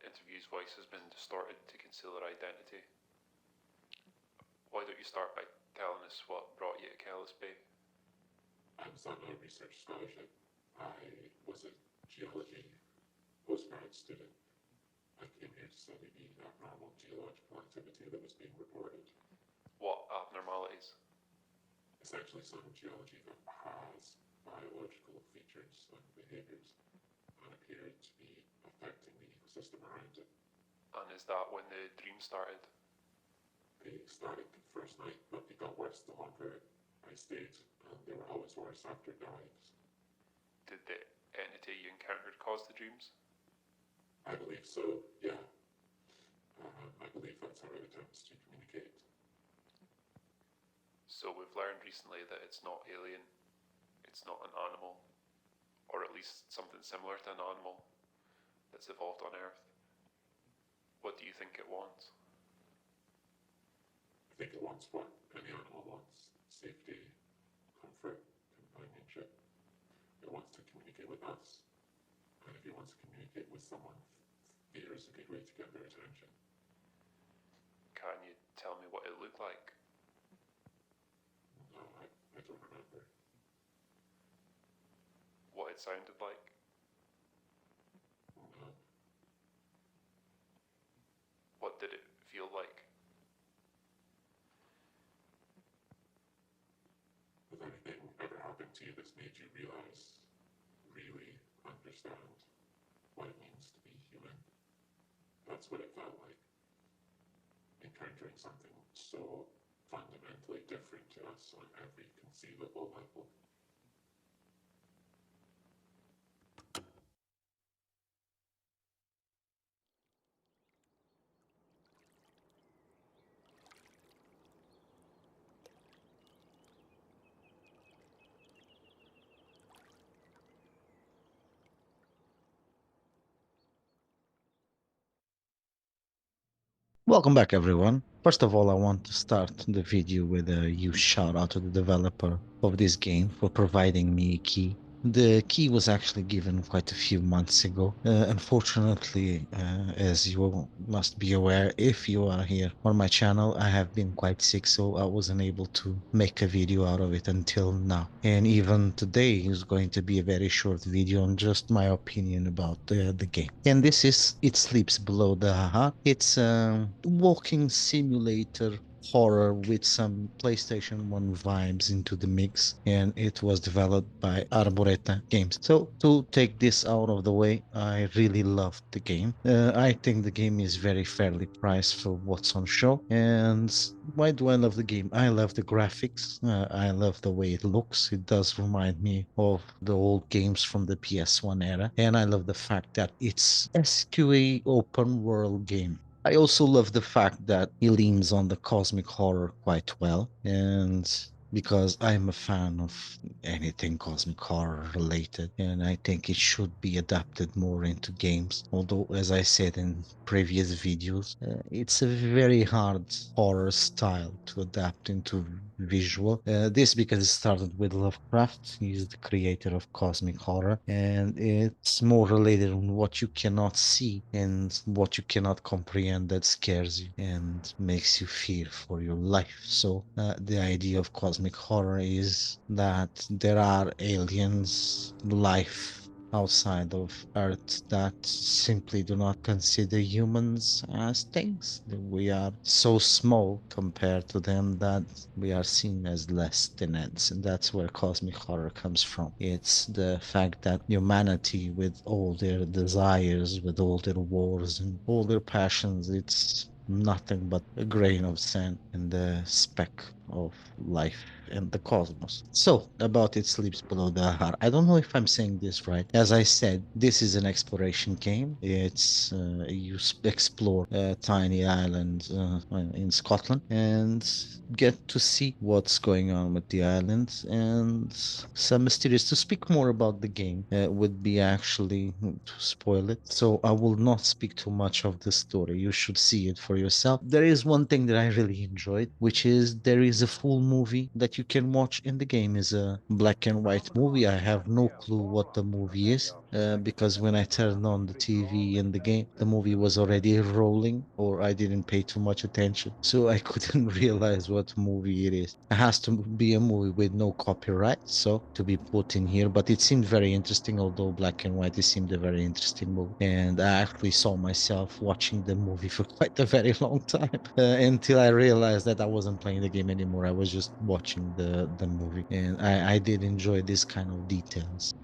interview's voice has been distorted to conceal their identity. Why don't you start by telling us what brought you to I.S.B.T.H? I was on a research scholarship. I was a geology postgrad student. I came here to study the abnormal geological activity that was being reported. What abnormalities? Essentially some geology that has biological features and behaviours and appeared to be affecting the ecosystem around it. And is that when the dream started? They started the first night, but they got worse the longer I stayed, and they were always worse after dives. Did the entity you encountered cause the dreams? I believe so, yeah. I believe that's how it attempts to communicate. So we've learned recently that it's not alien, it's not an animal, or at least something similar to an animal that's evolved on Earth. What do you think it wants? I think it wants what any animal wants: safety, comfort, companionship. It wants to communicate with us, and if it wants to communicate with someone, fear is a good way to get their attention. Can you tell me what it looked like? No, I don't remember. What it sounded like? No. What did it feel like? Has anything ever happened to you that's made you realize, really understand what it means to be human? That's what it felt like. Encountering something so fundamentally different to us on every conceivable level. Welcome back, everyone. First of all, I want to start the video with a huge shout out to the developer of this game for providing me a key. The key was actually given quite a few months ago. Unfortunately, as you must be aware, if you are here on my channel, I have been quite sick, so I wasn't able to make a video out of it until now. And even today is going to be a very short video on just my opinion about the game. And this is It Sleeps Below the Haar. It's a walking simulator horror with some PlayStation 1 vibes into the mix, and it was developed by Arboreta Games. So to take this out of the way, I really loved the game. I think the game is very fairly priced for what's on show. And why do I love the game? I love the graphics. I love the way it looks. It does remind me of the old games from the PS1 era. And I love the fact that it's SQA open world game. I also love the fact that he leans on the cosmic horror quite well, and because I'm a fan of anything cosmic horror related, and I think it should be adapted more into games. Although, as I said in previous videos, it's a very hard horror style to adapt into visual. This because it started with Lovecraft. He's the creator of cosmic horror, and it's more related on what you cannot see and what you cannot comprehend that scares you and makes you fear for your life. So the idea of cosmic horror is that there are aliens, life outside of Earth that simply do not consider humans as things. That we are so small compared to them that we are seen as less than ants. And that's where cosmic horror comes from. It's the fact that humanity, with all their desires, with all their wars and all their passions, it's nothing but a grain of sand in the speck of life and the cosmos. So, about It Sleeps Below the Har. I don't know if I'm saying this right. As I said, this is an exploration game. It's you explore a tiny island in Scotland and get to see what's going on with the island and some mysterious. To speak more about the game would be actually to spoil it. So I will not speak too much of the story. You should see it for yourself. There is one thing that I really enjoyed, which is there is is a full movie that you can watch, and the game is a black and white movie. I have no clue what the movie is because when I turned on the TV in the game, the movie was already rolling, or I didn't pay too much attention, so I couldn't realize what movie it is. It has to be a movie with no copyright, so to be put in here. But it seemed very interesting, although black and white. It seemed a very interesting movie, and I actually saw myself watching the movie for quite a very long time until I realized that I wasn't playing the game anymore. I was just watching the movie, and I did enjoy this kind of details.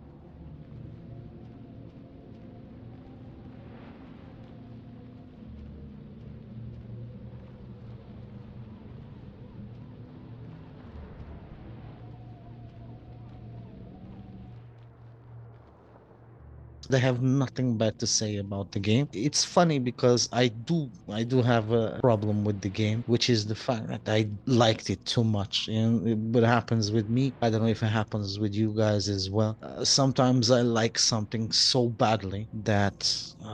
They have nothing bad to say about the game. It's funny because I do have a problem with the game, which is the fact that I liked it too much. And what happens with me, I don't know if it happens with you guys as well. Sometimes I like something so badly that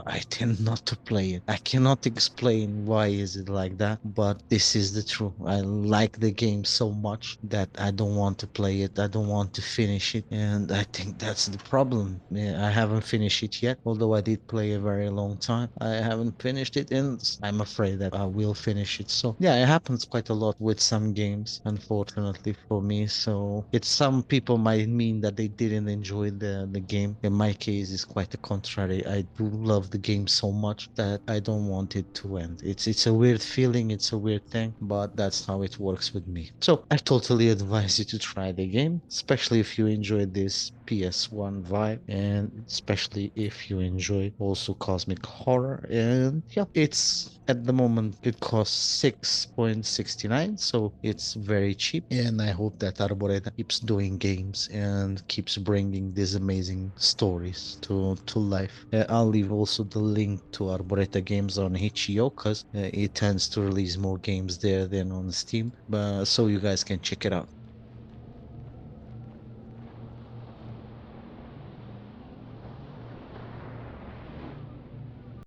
I tend not to play it. I cannot explain why is it like that, but this is the truth. I like the game so much that I don't want to play it. I don't want to finish it, and I think that's the problem. Yeah, I haven't finished it yet, although I did play a very long time. I haven't finished it, and I'm afraid that I will finish it. So yeah, it happens quite a lot with some games, unfortunately for me. So it's some people might mean that they didn't enjoy the game. In my case, it's quite the contrary. I do love the game so much that I don't want it to end. It's a weird feeling, it's a weird thing, but that's how it works with me. So I totally advise you to try the game, especially if you enjoy this PS1 vibe, and especially if you enjoy also cosmic horror. And yeah, it's at the moment it costs 6.69, so it's very cheap. And I hope that Arboreta keeps doing games and keeps bringing these amazing stories to life. I'll leave also the link to Arboreta Games on itch.io because it tends to release more games there than on Steam, but so you guys can check it out.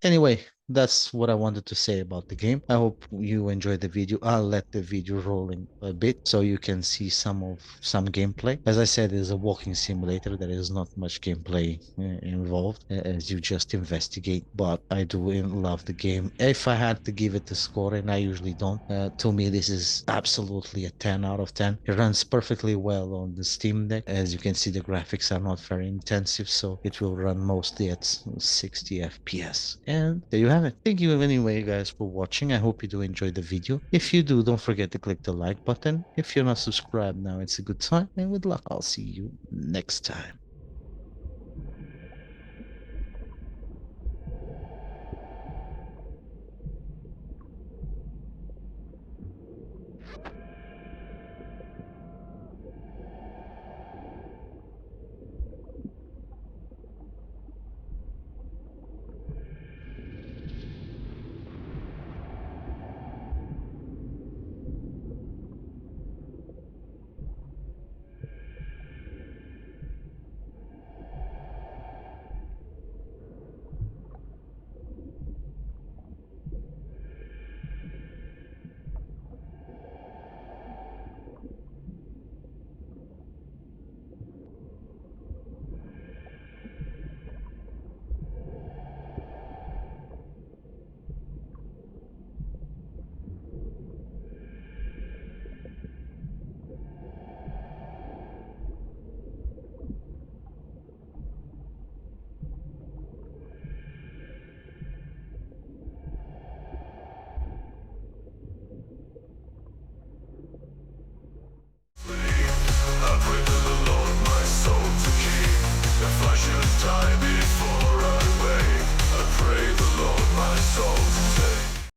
Anyway, that's what I wanted to say about the game. I hope you enjoyed the video. I'll let the video rolling a bit so you can see some gameplay. As I said, it's a walking simulator. There is not much gameplay involved as you just investigate, but I do love the game. If I had to give it a score, and I usually don't, to me, this is absolutely a 10 out of 10. It runs perfectly well on the Steam Deck. As you can see, the graphics are not very intensive, so it will run mostly at 60 FPS. And there you have it. Thank you anyway, guys, for watching. I hope you do enjoy the video. If you do, don't forget to click the like button. If you're not subscribed now, it's a good time. And with luck, I'll see you next time.